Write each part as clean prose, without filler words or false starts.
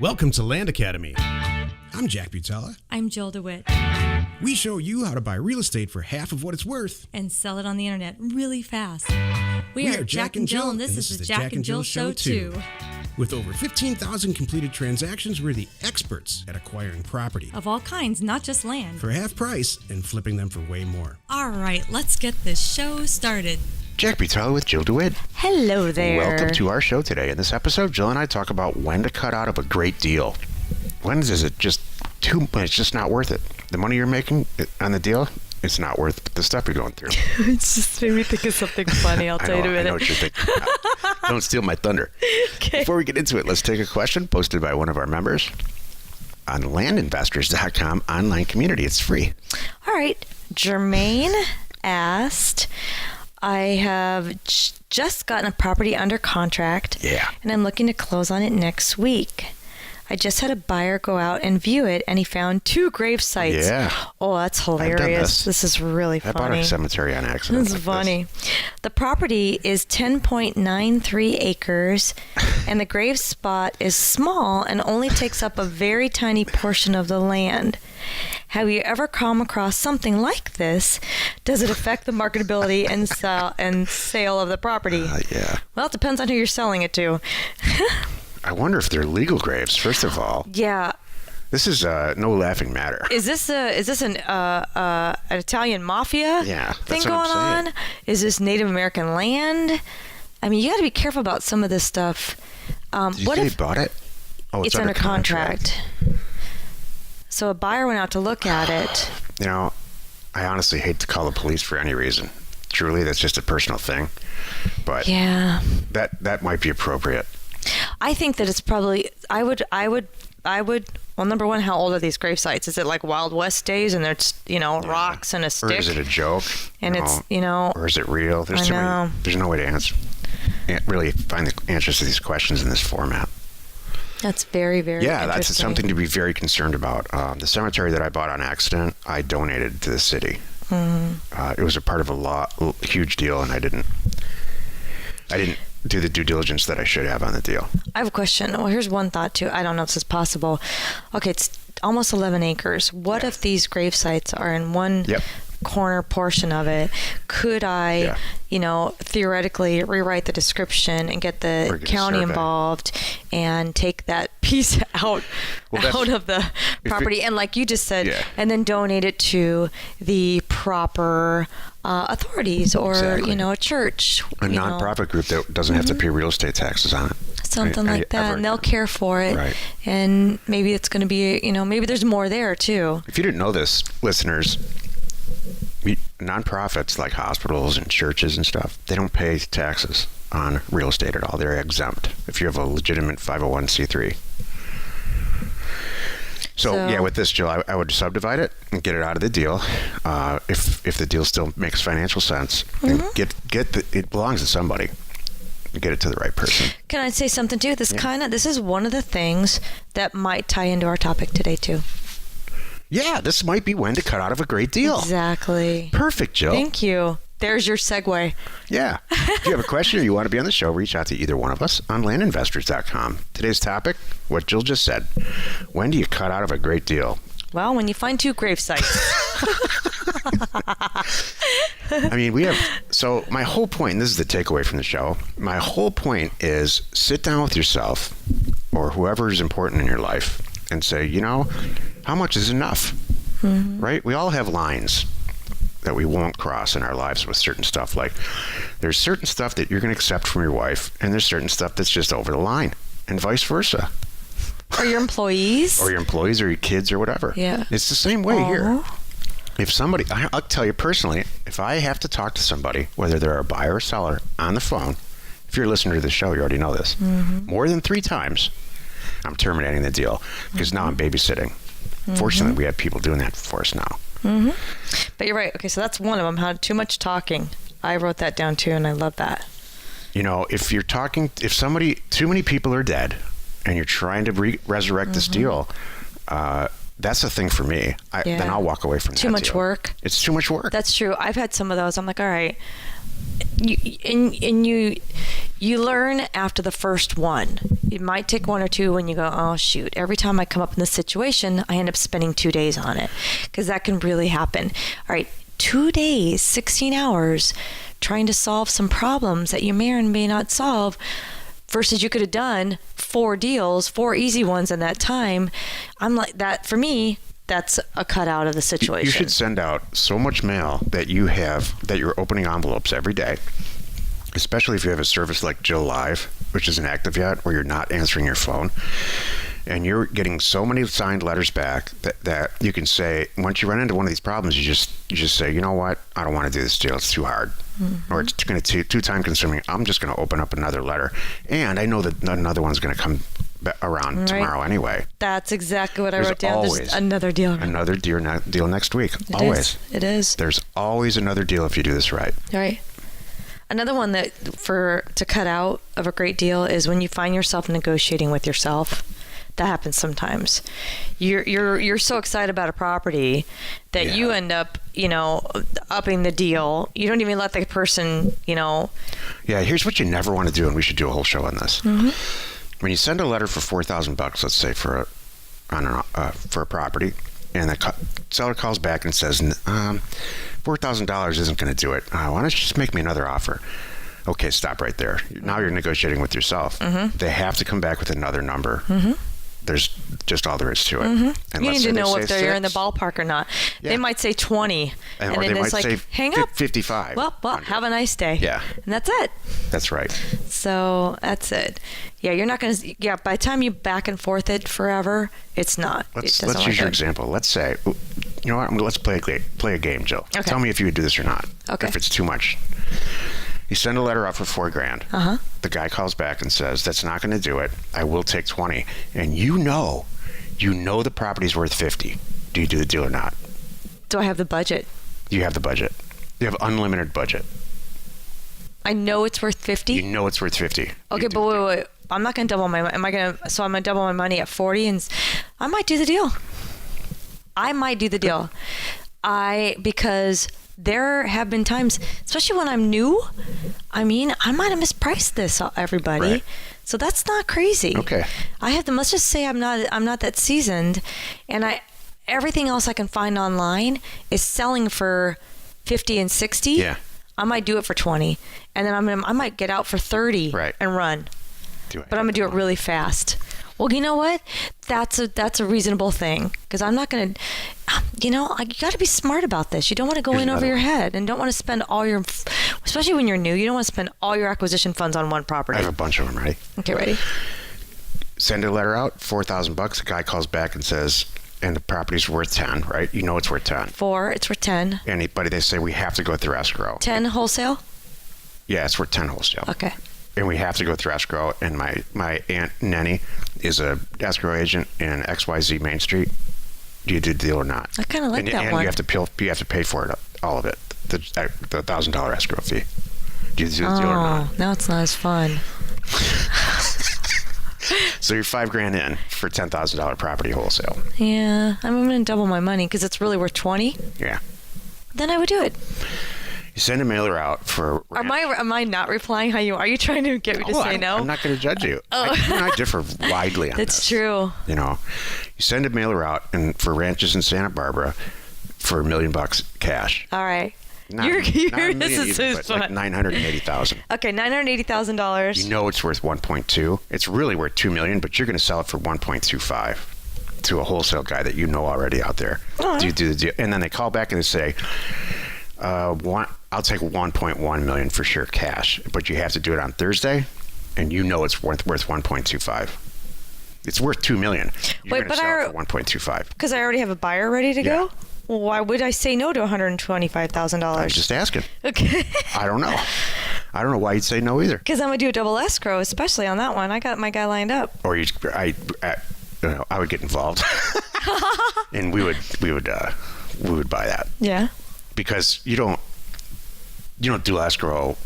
Welcome to Land Academy. I'm Jack Butala. I'm Jill DeWit. We show you how to buy real estate for half of what it's worth. And sell it on the internet really fast. We are Jack and Jill, and this is the Jack and Jill Show 2. With over 15,000 completed transactions, we're the experts at acquiring property. Of all kinds, not just land. For half price and flipping them for way more. All right, let's get this show started. Jack Butala with Jill DeWit. Hello there. Welcome to our show today. In this episode, Jill and I talk about when to cut out of a great deal. When is it just too much? It's just not worth it. The money you're making on the deal, it's not worth the stuff you're going through. It just made me think of something funny. I'll tell you in a minute. I know what you're thinking. Don't steal my thunder. Okay. Before we get into it, let's take a question posted by one of our members on landinvestors.com online community. It's free. All right. Jermane asked, I have just gotten a property under contract. Yeah. And I'm looking to close on it next week. I just had a buyer go out and view it, and he found 2 grave sites. Yeah. Oh, that's hilarious. I've done this. This is really funny. I bought a cemetery on accident. This is funny. The property is 10.93 acres, and the grave spot is small and only takes up a very tiny portion of the land. Have you ever come across something like this? Does it affect the marketability and sale of the property? Yeah. Well, it depends on who you're selling it to. I wonder if they're legal graves, first of all. Yeah. This is no laughing matter. Is this an Italian mafia thing going on? Is this Native American land? I mean, you got to be careful about some of this stuff. Did you say he bought it? Oh, it's under contract. So a buyer went out to look at it. You know, I honestly hate to call the police for any reason. Truly, that's just a personal thing. But yeah, that might be appropriate. I think that it's probably. I would. Well, number one, how old are these grave sites? Is it like Wild West days, and there's rocks and a stick? Or is it a joke? And it's or is it real? There's there's no way to answer. Really find the answers to these questions in this format. That's very, very interesting. That's something to be very concerned about. The cemetery that I bought on accident, I donated to the city. Mm-hmm. It was a part of a huge deal, and I didn't do the due diligence that I should have on the deal. I have a question. Well, here's one thought too. I don't know if this is possible. Okay, it's almost 11 acres. What if these grave sites are in one corner portion of it? Could I, theoretically rewrite the description and get the county involved and take that piece out of the property and, like you just said, and then donate it to the proper authorities or a church, a nonprofit group that doesn't have to pay real estate taxes on it, something like that, and they'll care for it, right? And maybe it's going to be, maybe there's more there too. If you didn't know this, listeners, nonprofits like hospitals and churches and stuff, they don't pay taxes on real estate at all. They're exempt if you have a legitimate 501c3. So with this, Jill, I would subdivide it and get it out of the deal. If the deal still makes financial sense, and it belongs to somebody. Get it to the right person. Can I say something too? This is one of the things that might tie into our topic today too. Yeah, this might be when to cut out of a great deal. Exactly. Perfect, Jill. Thank you. There's your segue. Yeah. If you have a question or you want to be on the show, reach out to either one of us on landinvestors.com. Today's topic, what Jill just said. When do you cut out of a great deal? Well, when you find 2 grave sites. I mean, so my whole point, and this is the takeaway from the show, my whole point is sit down with yourself or whoever is important in your life and say, how much is enough? Mm-hmm. Right? We all have lines that we won't cross in our lives with certain stuff. Like there's certain stuff that you're going to accept from your wife, and there's certain stuff that's just over the line, and vice versa. Or your employees. Or your kids or whatever. Yeah. It's the same way here. If somebody, I'll tell you personally, if I have to talk to somebody, whether they're a buyer or seller, on the phone, if you're listening to the show, you already know this, more than 3 times, I'm terminating the deal because now I'm babysitting. Fortunately, we have people doing that for us now. Mm-hmm. But you're right. Okay, so that's one of them. How too much talking. I wrote that down too, and I love that. If you're talking, too many people are dead, and you're trying to resurrect this deal, that's the thing for me. Then I'll walk away from that. Too much deal. work. It's too much work. That's true. I've had some of those. I'm like, all right. You learn after the first one. It might take one or two when you go, oh shoot, every time I come up in this situation, I end up spending 2 days on it, because that can really happen. All right, 2 days, 16 hours trying to solve some problems that you may or may not solve, versus you could have done 4 deals, 4 easy ones in that time. I'm like, that for me, that's a cutout of the situation. You should send out so much mail that you're opening envelopes every day, especially if you have a service like Jill Live, which isn't active yet, where you're not answering your phone. And you're getting so many signed letters back that you can say, once you run into one of these problems, you just say, you know what, I don't want to do this deal. It's too hard. Mm-hmm. Or it's going to be too time consuming. I'm just going to open up another letter. And I know that another one's going to come around tomorrow anyway. That's exactly what I wrote down. There's another deal. Another deal next week. Always. It is. There's always another deal if you do this right. Right. Another one that to cut out of a great deal is when you find yourself negotiating with yourself. That happens sometimes. You're so excited about a property that you end up, upping the deal. You don't even let the person, Yeah, here's what you never want to do, and we should do a whole show on this. Mm-hmm. When you send a letter for $4,000, let's say for a property, and the seller calls back and says, $4,000 isn't going to do it. Why don't you just make me another offer? Okay, stop right there. Now you're negotiating with yourself. Mm-hmm. They have to come back with another number. Mm-hmm. There's just all there is to it. Mm-hmm. And you need to know if they're in the ballpark or not. Yeah. They might say 20, and then it's like, hang up. 55. Well, have a nice day. Yeah. And that's it. That's right. So that's it. Yeah, you're not going to, by the time you back and forth it forever, it's not. Let's use your example. Let's say, you know what, let's play a game, Jill. Okay. Tell me if you would do this or not. Okay. If it's too much. You send a letter out for $4,000. Uh-huh. The guy calls back and says, that's not going to do it. I will take 20. And you know the property's worth 50. Do you do the deal or not? Do I have the budget? You have the budget. You have unlimited budget. I know it's worth 50? You know it's worth 50. Okay, but wait. I'm not going to double my money. I'm going to double my money at 40, and I might do the deal. Because there have been times, especially when I'm new, I might have mispriced this, everybody. Right. So that's not crazy. Okay. Let's just say I'm not that seasoned, and everything else I can find online is selling for 50 and 60. Yeah. I might do it for 20, and then I might get out for 30 and run. But I'm going to do it really fast. Well, you know what? That's a reasonable thing, because I'm not going to, you got to be smart about this. You don't want to go in over your head, and don't want to spend especially when you're new, you don't want to spend all your acquisition funds on one property. I have a bunch of them ready. Okay, ready? Send a letter out, $4,000. The guy calls back and says, and the property's worth 10, right? You know it's worth 10. It's worth 10. Anybody, they say we have to go through escrow. 10 wholesale? Yeah, it's worth 10 wholesale. Okay. And we have to go through escrow, and my Aunt Nenny is a escrow agent in XYZ Main Street. Do you do the deal or not? I kind of like that one. And you have to pay for it, all of it, the $1,000 escrow fee. Do you do the deal or not? Now it's not as fun. So you're $5,000 in for $10,000 property wholesale. Yeah, I'm going to double my money because it's really worth 20. Yeah. Then I would do it. You send a mailer out for. Am I not replying how you are? Are you trying to get me to say no? I'm not going to judge you. I differ widely on this. That's true. You send a mailer out for ranches in Santa Barbara for $1 million cash. All right. Not this is like $980,000. Okay, $980,000. You know it's worth 1.2. It's really worth $2 million, but you're going to sell it for 1.25 to a wholesale guy that you know already out there. Uh-huh. Do you do the deal? And then they call back and they say, I'll take 1.1 million for sure cash, but you have to do it on Thursday, and you know it's worth 1.25. It's worth 2 million. You're going to sell it for 1.25 because I already have a buyer ready to go. Well, why would I say no to $125,000? I'm just asking. Okay. I don't know why you'd say no either. Because I'm gonna do a double escrow, especially on that one. I got my guy lined up. Or I would get involved, and we would buy that. Yeah. Because you don't do escrow.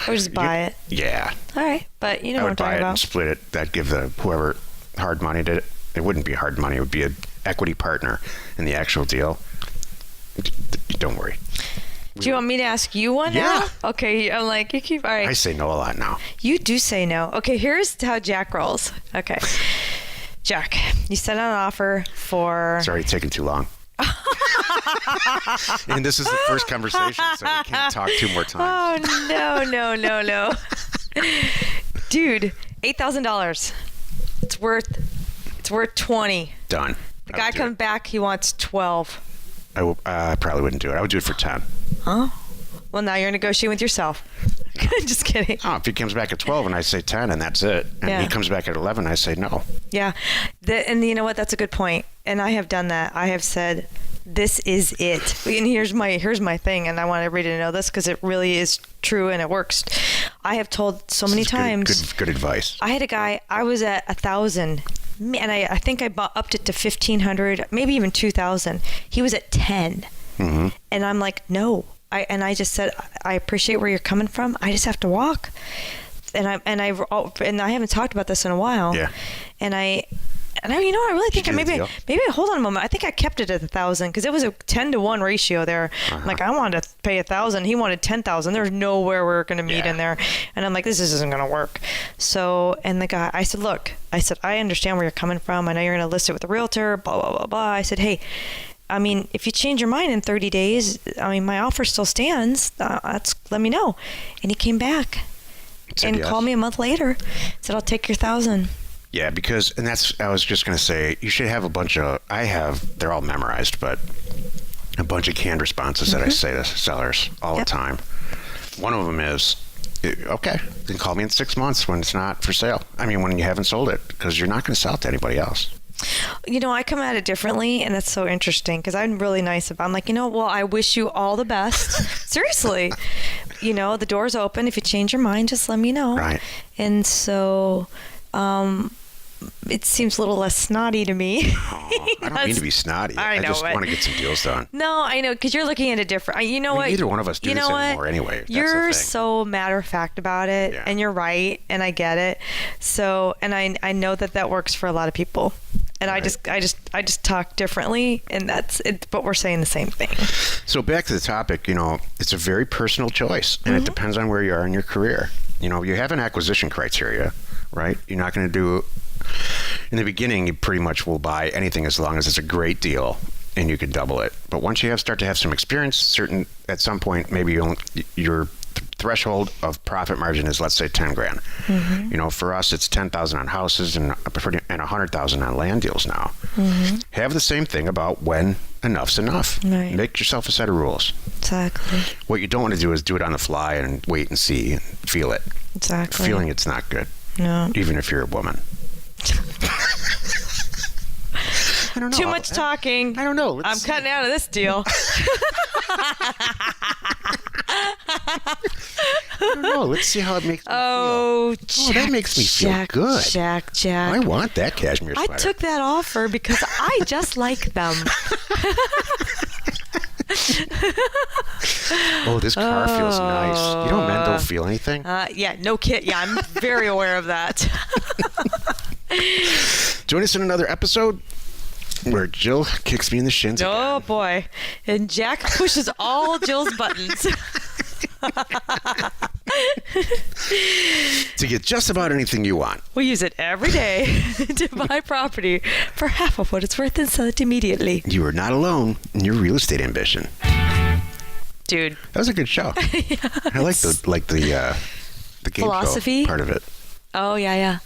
Or just buy it. Yeah. All right, but you know what I'm talking about. I would buy it and split it. That'd give whoever hard money did it. It wouldn't be hard money. It would be an equity partner in the actual deal, don't worry. Do you want me to ask you one now? Okay, I'm like, you keep, all right. I say no a lot now. You do say no. Okay, here's how Jack rolls. Okay. Jack, you sent out an offer for... It's already taking too long. And this is the first conversation, so we can't talk 2 more times. Oh, no. Dude, $8,000. It's worth 20. Done. The guy comes back, he wants 12. I probably wouldn't do it. I would do it for 10. Huh? Well, now you're negotiating with yourself. Just kidding. Oh, if he comes back at 12 and I say 10 and that's it, and he comes back at 11, I say no. Yeah. And you know what? That's a good point. And I have done that. I have said, this is it. And here's my thing. And I want everybody to know this because it really is true and it works. I have told so many times. Good advice. I had a guy, I was at 1,000. And I think I upped it to 1,500, maybe even 2,000. He was at 10. Mm-hmm. And I'm like, no. I just said, I appreciate where you're coming from. I just have to walk. And I haven't talked about this in a while. Yeah. And I I really think maybe hold on a moment. I think I kept it at 1,000 because it was a 10-to-1 ratio there. Uh-huh. Like I wanted to pay 1,000, he wanted 10,000. There's nowhere we're going to meet in there, and I'm like, this isn't going to work. So, and the guy, I said, look, I understand where you're coming from. I know you're going to list it with a realtor. Blah blah blah blah. I said, hey, I mean, if you change your mind in 30 days, I mean, my offer still stands. Let me know. And he came back and called me a month later. Said, I'll take your 1,000. Yeah, because, and that's, I was just going to say, you should have a bunch of, they're all memorized, but a bunch of canned responses that I say to sellers all the time. One of them is, okay, then call me in 6 months when it's not for sale. I mean, when you haven't sold it, because you're not going to sell it to anybody else. I come at it differently, and that's so interesting because I'm really nice about it. I'm like, well, I wish you all the best. Seriously. The door's open. If you change your mind, just let me know. Right. And so it seems a little less snotty to me. I don't mean to be snotty. I just want to get some deals done. No, I know, because you're looking at it different. What? Neither one of us do this anymore anyway. You're so matter-of-fact about it, and you're right, and I get it. So, and I know that works for a lot of people. And right. I just talk differently, and that's it. But we're saying the same thing. So back to the topic, it's a very personal choice, and it depends on where you are in your career. You have an acquisition criteria, right? You're not going to do. In the beginning, you pretty much will buy anything as long as it's a great deal, and you can double it. But once you start to have some experience, at some point, maybe your threshold of profit margin is, let's say, 10 grand. Mm-hmm. For us, it's 10,000 on houses and 100,000 on land deals now. Mm-hmm. Have the same thing about when enough's enough. Right. Make yourself a set of rules. Exactly. What you don't want to do is do it on the fly and wait and see and feel it. Exactly. Feeling it's not good. No. Even if you're a woman. I don't know. Too much talking. I don't know. I'm cutting out of this deal. I don't know. Let's see how it makes me feel. Jack, that makes me feel good. Jack. I want that cashmere sweater. I took that offer because I just like them. Oh, this car feels nice. Men don't feel anything? Yeah, no kid. Yeah, I'm very aware of that. Join us in another episode where Jill kicks me in the shins again. Oh, boy. And Jack pushes all Jill's buttons. To get just about anything you want. We use it every day to buy property for half of what it's worth and sell it immediately. You are not alone in your real estate ambition. Dude. That was a good show. Yes. I like the game philosophy show part of it. Oh, yeah.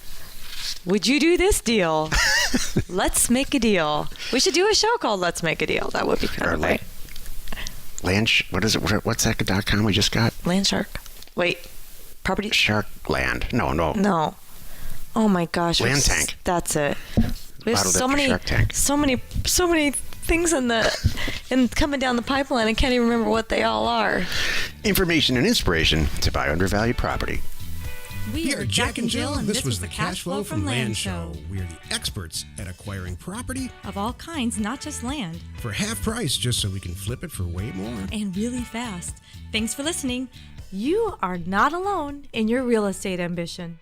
Would you do this deal? Let's make a deal. We should do a show called Let's Make a Deal. That would be kind of great. What is it? What's that.com we just got? Land Shark. Wait. Property? Shark Land. No. Oh my gosh. Land Tank. That's it. There's so many things in coming down the pipeline. I can't even remember what they all are. Information and inspiration to buy undervalued property. We are Jack and Jill, and this was the Cash Flow from Land Show. We are the experts at acquiring property of all kinds, not just land, for half price, just so we can flip it for way more. And really fast. Thanks for listening. You are not alone in your real estate ambition.